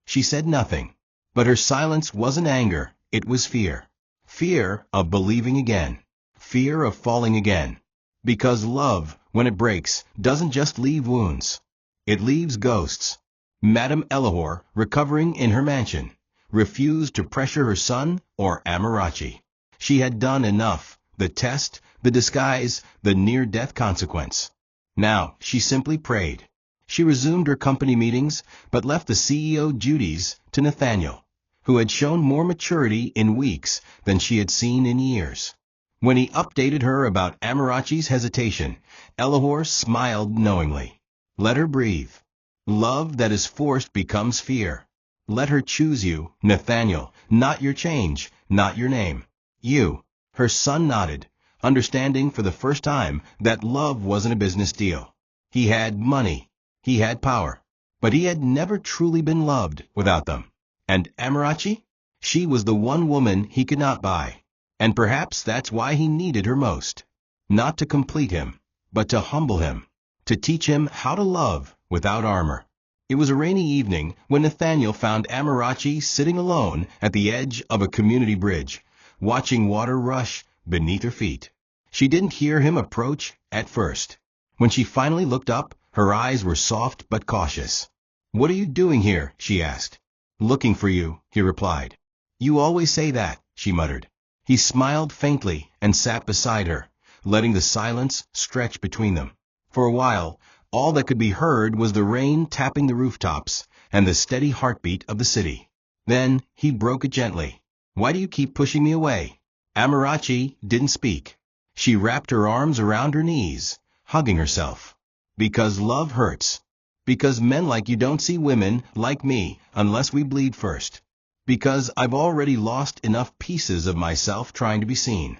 She said nothing. But her silence wasn't anger, it was fear. Fear of believing again. Fear of falling again. Because love, when it breaks, doesn't just leave wounds. It leaves ghosts. Madame Elahor, recovering in her mansion, refused to pressure her son or Amarachi. She had done enough, the test, the disguise, the near-death consequence. Now, she simply prayed. She resumed her company meetings, but left the CEO duties to Nathaniel, who had shown more maturity in weeks than she had seen in years. When he updated her about Amarachi's hesitation, Elahor smiled knowingly. Let her breathe. Love that is forced becomes fear. Let her choose you, Nathaniel, not your change, not your name. You. Her son nodded, understanding for the first time that love wasn't a business deal. He had money. He had power. But he had never truly been loved without them. And Amarachi? She was the one woman he could not buy. And perhaps that's why he needed her most. Not to complete him, but to humble him. To teach him how to love without armor. It was a rainy evening when Nathaniel found Amarachi sitting alone at the edge of a community bridge, watching water rush beneath her feet. She didn't hear him approach at first. When she finally looked up, her eyes were soft but cautious. "What are you doing here?" she asked. "Looking for you," he replied. "You always say that," she muttered. He smiled faintly and sat beside her, letting the silence stretch between them. For a while, all that could be heard was the rain tapping the rooftops and the steady heartbeat of the city. Then he broke it gently. "Why do you keep pushing me away?" Amarachi didn't speak. She wrapped her arms around her knees, hugging herself. "Because love hurts. Because men like you don't see women like me unless we bleed first. Because I've already lost enough pieces of myself trying to be seen."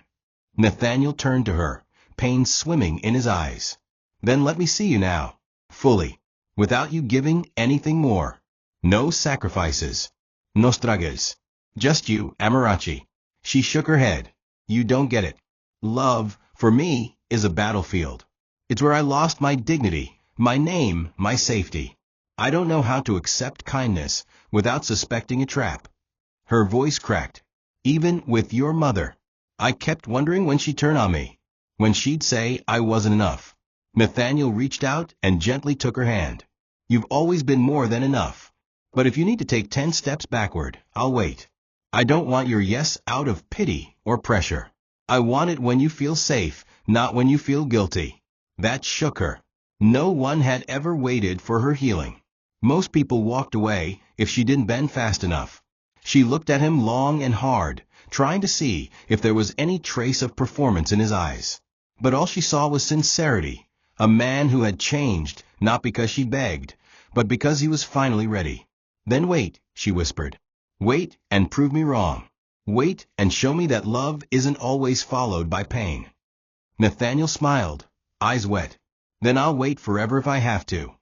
Nathaniel turned to her, pain swimming in his eyes. "Then let me see you now. Fully. Without you giving anything more. No sacrifices. No struggles. Just you, Amarachi." She shook her head. "You don't get it. Love, for me, is a battlefield. It's where I lost my dignity, my name, my safety. I don't know how to accept kindness without suspecting a trap." Her voice cracked. "Even with your mother. I kept wondering when she'd turn on me. When she'd say I wasn't enough." Nathaniel reached out and gently took her hand. "You've always been more than enough. But if you need to take 10 steps backward, I'll wait. I don't want your yes out of pity or pressure. I want it when you feel safe, not when you feel guilty." That shook her. No one had ever waited for her healing. Most people walked away if she didn't bend fast enough. She looked at him long and hard, trying to see if there was any trace of performance in his eyes. But all she saw was sincerity, a man who had changed, not because she begged, but because he was finally ready. "Then wait," she whispered. "Wait and prove me wrong. Wait and show me that love isn't always followed by pain." Nathaniel smiled, eyes wet. "Then I'll wait forever if I have to."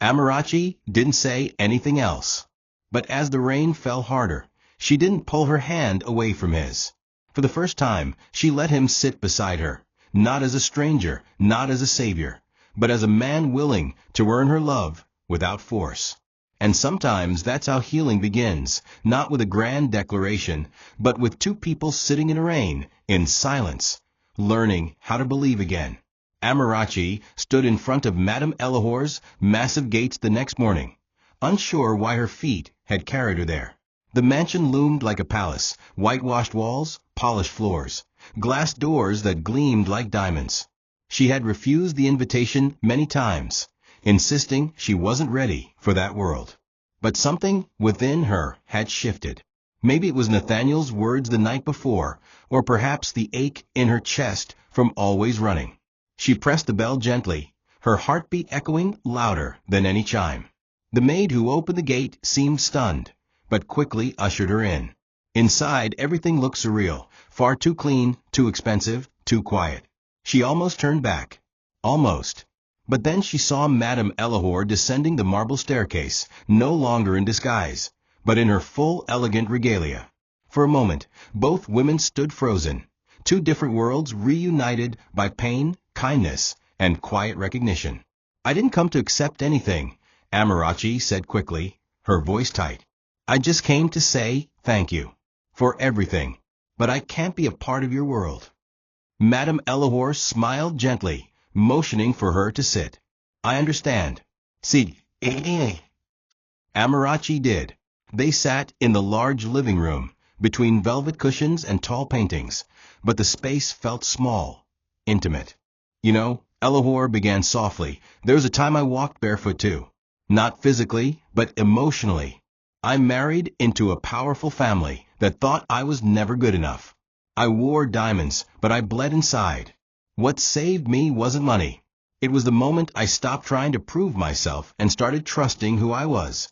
Amarachi didn't say anything else. But as the rain fell harder, she didn't pull her hand away from his. For the first time, she let him sit beside her, not as a stranger, not as a savior, but as a man willing to earn her love without force. And sometimes that's how healing begins, not with a grand declaration, but with two people sitting in the rain, in silence, learning how to believe again. Amarachi stood in front of Madame Elahor's massive gates the next morning, unsure why her feet had carried her there. The mansion loomed like a palace, whitewashed walls, polished floors, glass doors that gleamed like diamonds. She had refused the invitation many times, insisting she wasn't ready for that world. But something within her had shifted. Maybe it was Nathaniel's words the night before, or perhaps the ache in her chest from always running. She pressed the bell gently, her heartbeat echoing louder than any chime. The maid who opened the gate seemed stunned, but quickly ushered her in. Inside, everything looked surreal, far too clean, too expensive, too quiet. She almost turned back. Almost. But then she saw Madame Elahor descending the marble staircase, no longer in disguise, but in her full elegant regalia. For a moment, both women stood frozen, two different worlds reunited by pain, kindness, and quiet recognition. "I didn't come to accept anything," Amarachi said quickly, her voice tight. "I just came to say thank you. For everything. But I can't be a part of your world." Madame Elahor smiled gently, motioning for her to sit. "I understand. Sit." Amarachi did. They sat in the large living room, between velvet cushions and tall paintings, but the space felt small, intimate. "You know," Elahor began softly, "there was a time I walked barefoot too. Not physically, but emotionally. I married into a powerful family that thought I was never good enough. I wore diamonds, but I bled inside. What saved me wasn't money. It was the moment I stopped trying to prove myself and started trusting who I was."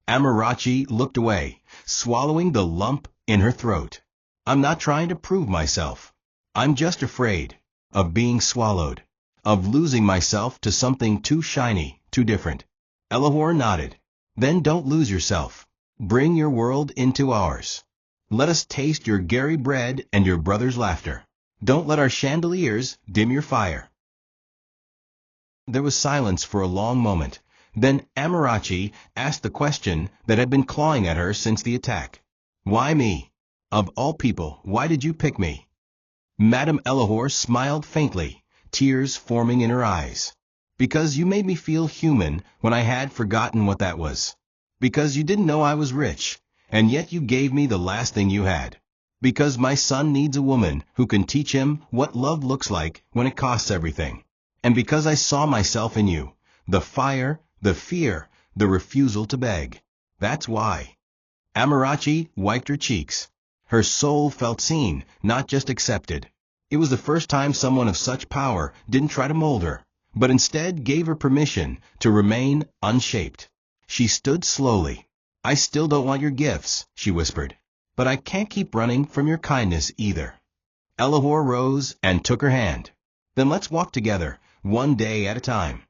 Amarachi looked away, swallowing the lump in her throat. "I'm not trying to prove myself. I'm just afraid of being swallowed, of losing myself to something too shiny, too different." Elahor nodded. "Then don't lose yourself. Bring your world into ours. Let us taste your Gary bread and your brother's laughter. Don't let our chandeliers dim your fire." There was silence for a long moment. Then Amarachi asked the question that had been clawing at her since the attack. "Why me? Of all people, why did you pick me?" Madame Elahor smiled faintly, tears forming in her eyes. "Because you made me feel human when I had forgotten what that was. Because you didn't know I was rich, and yet you gave me the last thing you had. Because my son needs a woman who can teach him what love looks like when it costs everything. And because I saw myself in you, the fire, the fear, the refusal to beg. That's why." Amarachi wiped her cheeks. Her soul felt seen, not just accepted. It was the first time someone of such power didn't try to mold her, but instead gave her permission to remain unshaped. She stood slowly. "I still don't want your gifts," she whispered. "But I can't keep running from your kindness either." Elahor rose and took her hand. "Then let's walk together, one day at a time."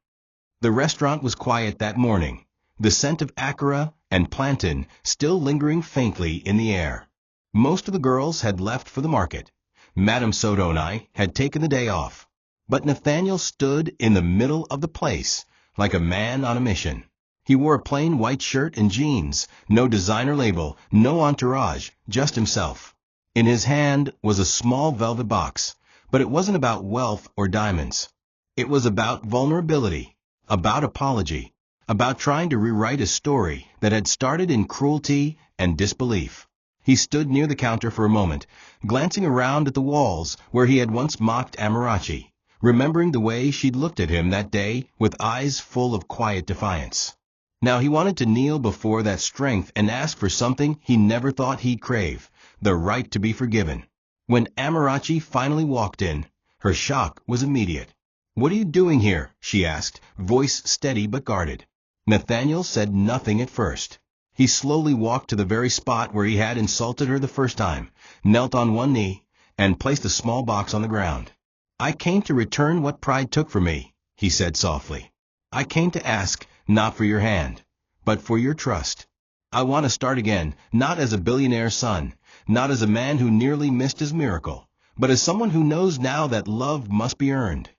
The restaurant was quiet that morning, the scent of akara and plantain still lingering faintly in the air. Most of the girls had left for the market. Madame Soto and I had taken the day off. But Nathaniel stood in the middle of the place, like a man on a mission. He wore a plain white shirt and jeans, no designer label, no entourage, just himself. In his hand was a small velvet box, but it wasn't about wealth or diamonds. It was about vulnerability, about apology, about trying to rewrite a story that had started in cruelty and disbelief. He stood near the counter for a moment, glancing around at the walls where he had once mocked Amarachi, remembering the way she'd looked at him that day with eyes full of quiet defiance. Now he wanted to kneel before that strength and ask for something he never thought he'd crave, the right to be forgiven. When Amarachi finally walked in, her shock was immediate. "What are you doing here?" she asked, voice steady but guarded. Nathaniel said nothing at first. He slowly walked to the very spot where he had insulted her the first time, knelt on one knee, and placed a small box on the ground. "I came to return what pride took from me," he said softly. "I came to ask, not for your hand, but for your trust. I want to start again, not as a billionaire son, not as a man who nearly missed his miracle, but as someone who knows now that love must be earned."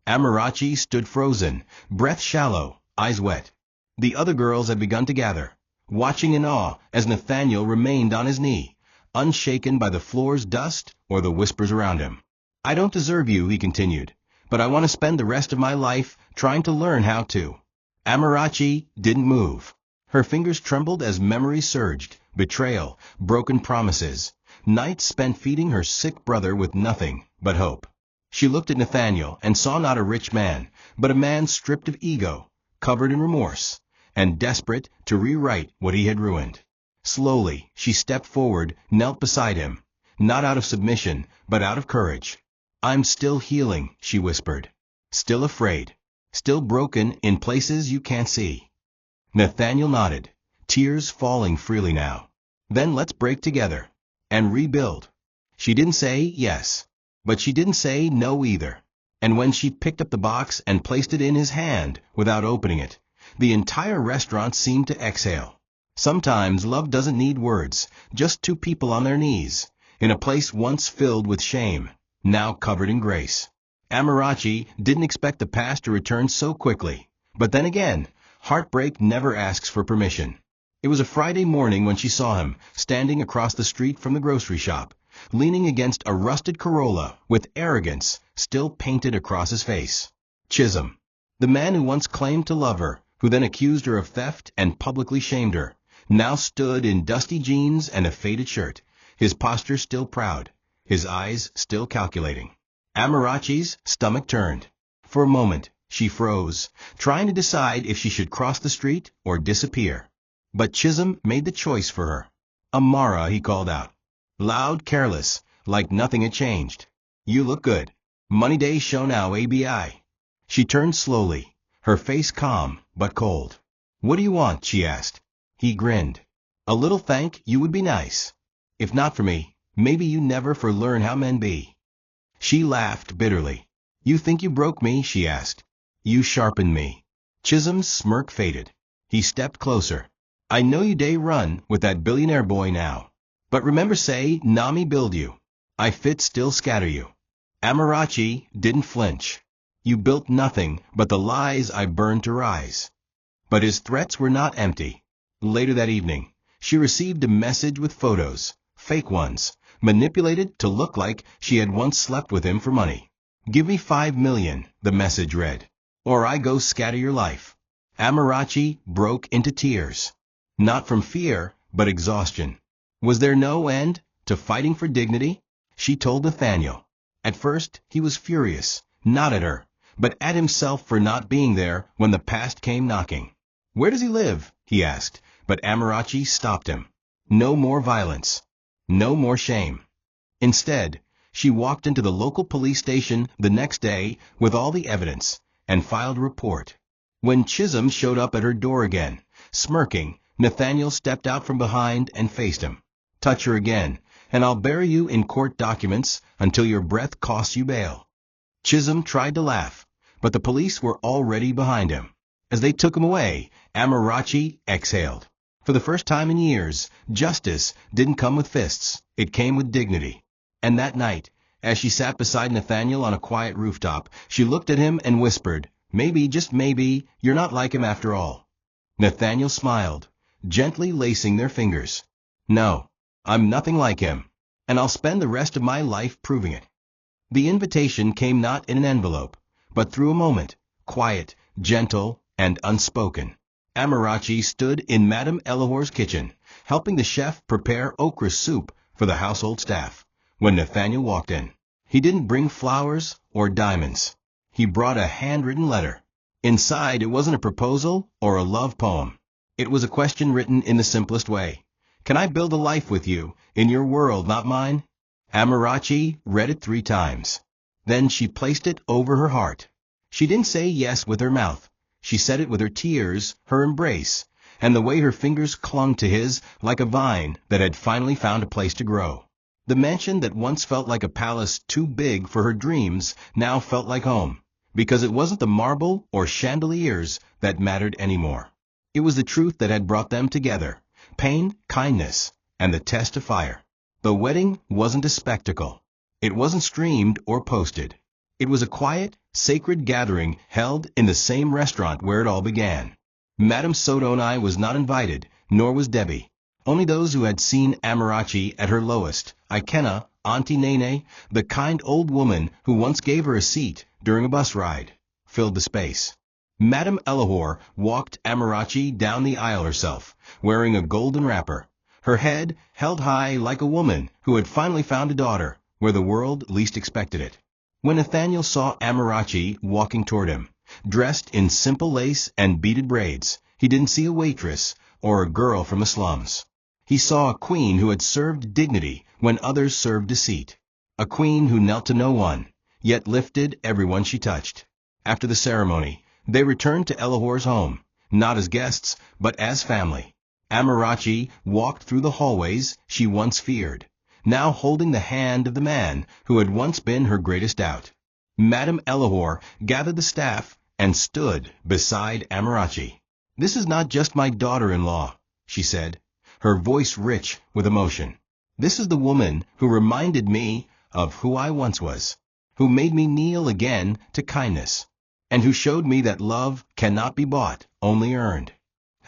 Amarachi stood frozen, breath shallow, eyes wet. The other girls had begun to gather, watching in awe as Nathaniel remained on his knee, unshaken by the floor's dust or the whispers around him. "I don't deserve you," he continued, "but I want to spend the rest of my life trying to learn how to." Amarachi didn't move. Her fingers trembled as memories surged, betrayal, broken promises, nights spent feeding her sick brother with nothing but hope. She looked at Nathaniel and saw not a rich man, but a man stripped of ego, covered in remorse, and desperate to rewrite what he had ruined. Slowly, she stepped forward, knelt beside him, not out of submission, but out of courage. "I'm still healing," she whispered. "Still afraid. Still broken in places you can't see." Nathaniel nodded, tears falling freely now. "Then let's break together. and rebuild. She didn't say yes, but she didn't say no either. And when she picked up the box and placed it in his hand without opening it, the entire restaurant seemed to exhale. Sometimes love doesn't need words, just two people on their knees, in a place once filled with shame, now covered in grace. Amarachi didn't expect the past to return so quickly. But then again, heartbreak never asks for permission. It was a Friday morning when she saw him, standing across the street from the grocery shop, leaning against a rusted Corolla with arrogance still painted across his face. Chisholm, the man who once claimed to love her, who then accused her of theft and publicly shamed her, now stood in dusty jeans and a faded shirt, his posture still proud, his eyes still calculating. Amarachi's stomach turned. For a moment, she froze, trying to decide if she should cross the street or disappear. But Chisholm made the choice for her. "Amara," he called out. Loud, careless, like nothing had changed. "You look good. Money day show now, ABI." She turned slowly, her face calm but cold. "What do you want?" she asked. He grinned. "A little thank you would be nice. If not for me, maybe you never for learn how men be." She laughed bitterly. "You think you broke me?" she asked. "You sharpened me." Chisholm's smirk faded. He stepped closer. "I know you day run with that billionaire boy now. But remember say, Nami build you. I fit still scatter you." Amarachi didn't flinch. "You built nothing but the lies I burned to rise." But his threats were not empty. Later that evening, she received a message with photos, fake ones, manipulated to look like she had once slept with him for money. "Give me $5 million," the message read, "or I go scatter your life." Amarachi broke into tears. Not from fear, but exhaustion. Was there no end to fighting for dignity? She told Nathaniel. At first, he was furious, not at her, but at himself for not being there when the past came knocking. "Where does he live?" he asked, but Amarachi stopped him. No more violence. No more shame. Instead, she walked into the local police station the next day with all the evidence and filed a report. When Chisholm showed up at her door again, smirking, Nathaniel stepped out from behind and faced him. "Touch her again, and I'll bury you in court documents until your breath costs you bail." Chisholm tried to laugh, but the police were already behind him. As they took him away, Amarachi exhaled. For the first time in years, justice didn't come with fists, it came with dignity. And that night, as she sat beside Nathaniel on a quiet rooftop, she looked at him and whispered, "Maybe, just maybe, you're not like him after all." Nathaniel smiled, gently lacing their fingers. "No, I'm nothing like him, and I'll spend the rest of my life proving it." The invitation came not in an envelope, but through a moment, quiet, gentle, and unspoken. Amarachi stood in Madame Elahor's kitchen, helping the chef prepare okra soup for the household staff, when Nathaniel walked in. He didn't bring flowers or diamonds. He brought a handwritten letter. Inside, it wasn't a proposal or a love poem. It was a question written in the simplest way. "Can I build a life with you, in your world, not mine?" Amarachi read it 3 times. Then she placed it over her heart. She didn't say yes with her mouth. She said it with her tears, her embrace, and the way her fingers clung to his like a vine that had finally found a place to grow. The mansion that once felt like a palace too big for her dreams now felt like home, because it wasn't the marble or chandeliers that mattered anymore. It was the truth that had brought them together, pain, kindness, and the test of fire. The wedding wasn't a spectacle. It wasn't streamed or posted. It was a quiet, sacred gathering held in the same restaurant where it all began. Madame Sodonai was not invited, nor was Debbie. Only those who had seen Amarachi at her lowest, Ikena, Auntie Nene, the kind old woman who once gave her a seat during a bus ride, filled the space. Madame Elahor walked Amarachi down the aisle herself, wearing a golden wrapper, her head held high like a woman who had finally found a daughter where the world least expected it. When Nathaniel saw Amarachi walking toward him, dressed in simple lace and beaded braids, he didn't see a waitress or a girl from the slums. He saw a queen who had served dignity when others served deceit. A queen who knelt to no one, yet lifted everyone she touched. After the ceremony, they returned to Elahor's home, not as guests, but as family. Amarachi walked through the hallways she once feared. now holding the hand of the man who had once been her greatest doubt. Madame Elahor gathered the staff and stood beside Amarachi. "This is not just my daughter-in-law," she said, her voice rich with emotion. "This is the woman who reminded me of who I once was, who made me kneel again to kindness, and who showed me that love cannot be bought, only earned."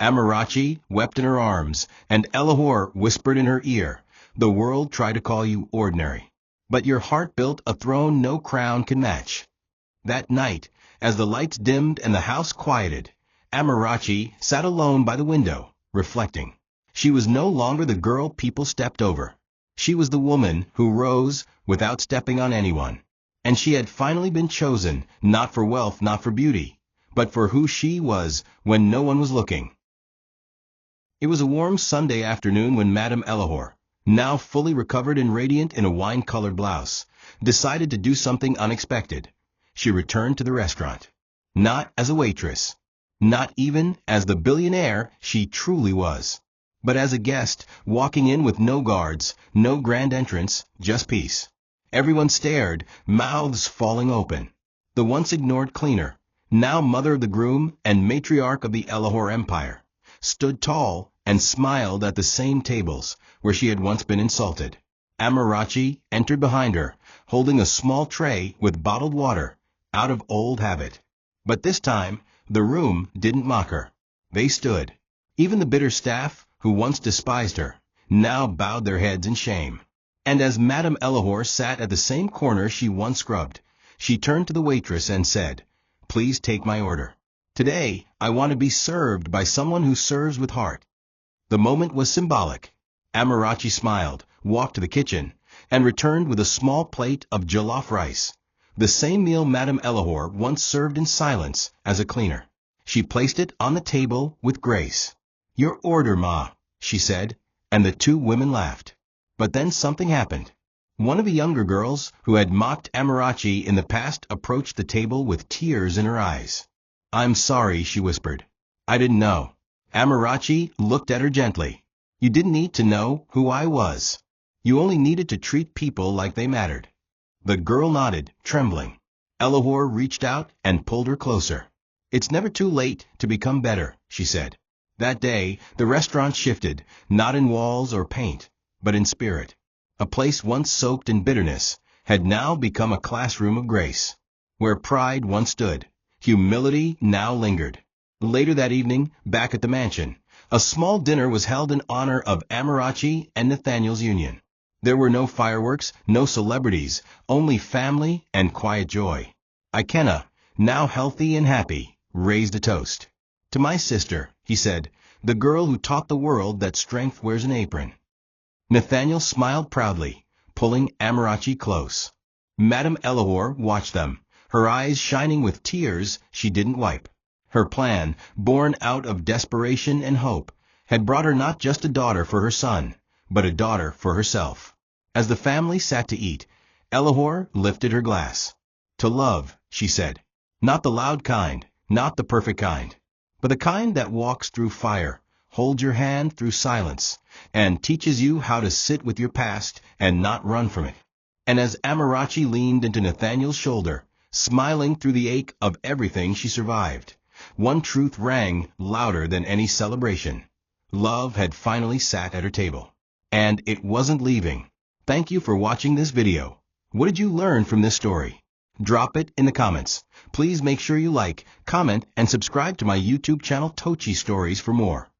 Amarachi wept in her arms, and Elahor whispered in her ear, "The world tried to call you ordinary, but your heart built a throne no crown can match." That night, as the lights dimmed and the house quieted, Amarachi sat alone by the window, reflecting. She was no longer the girl people stepped over. She was the woman who rose without stepping on anyone. And she had finally been chosen, not for wealth, not for beauty, but for who she was when no one was looking. It was a warm Sunday afternoon when Madame Elahor, now fully recovered and radiant in a wine-colored blouse, decided to do something unexpected. She returned to the restaurant. Not as a waitress, not even as the billionaire she truly was, but as a guest, walking in with no guards, no grand entrance, just peace. Everyone stared, mouths falling open. The once ignored cleaner, now mother of the groom and matriarch of the Elahor Empire, stood tall and smiled at the same tables where she had once been insulted. Amarachi entered behind her, holding a small tray with bottled water, out of old habit. But this time, the room didn't mock her. They stood. Even the bitter staff, who once despised her, now bowed their heads in shame. And as Madame Elahor sat at the same corner she once scrubbed, she turned to the waitress and said, "Please take my order. Today, I want to be served by someone who serves with heart." The moment was symbolic. Amarachi smiled, walked to the kitchen, and returned with a small plate of jollof rice, the same meal Madame Elahor once served in silence as a cleaner. She placed it on the table with grace. "Your order, Ma," she said, and the two women laughed. But then something happened. One of the younger girls who had mocked Amarachi in the past approached the table with tears in her eyes. "I'm sorry," she whispered. "I didn't know." Amarachi looked at her gently. "You didn't need to know who I was. You only needed to treat people like they mattered." The girl nodded, trembling. Elahor reached out and pulled her closer. "It's never too late to become better," she said. That day, the restaurant shifted, not in walls or paint, but in spirit. A place once soaked in bitterness had now become a classroom of grace. Where pride once stood, humility now lingered. Later that evening, back at the mansion, a small dinner was held in honor of Amarachi and Nathaniel's union. There were no fireworks, no celebrities, only family and quiet joy. Ikenna, now healthy and happy, raised a toast. "To my sister," he said, "the girl who taught the world that strength wears an apron." Nathaniel smiled proudly, pulling Amarachi close. Madame Elahor watched them, her eyes shining with tears she didn't wipe. Her plan, born out of desperation and hope, had brought her not just a daughter for her son, but a daughter for herself. As the family sat to eat, Elahor lifted her glass. "To love," she said. "Not the loud kind, not the perfect kind, but the kind that walks through fire, holds your hand through silence, and teaches you how to sit with your past and not run from it." And as Amarachi leaned into Nathaniel's shoulder, smiling through the ache of everything she survived, one truth rang louder than any celebration. Love had finally sat at her table. And it wasn't leaving. Thank you for watching this video. What did you learn from this story? Drop it in the comments. Please make sure you like, comment, and subscribe to my YouTube channel TOCHI Stories for more.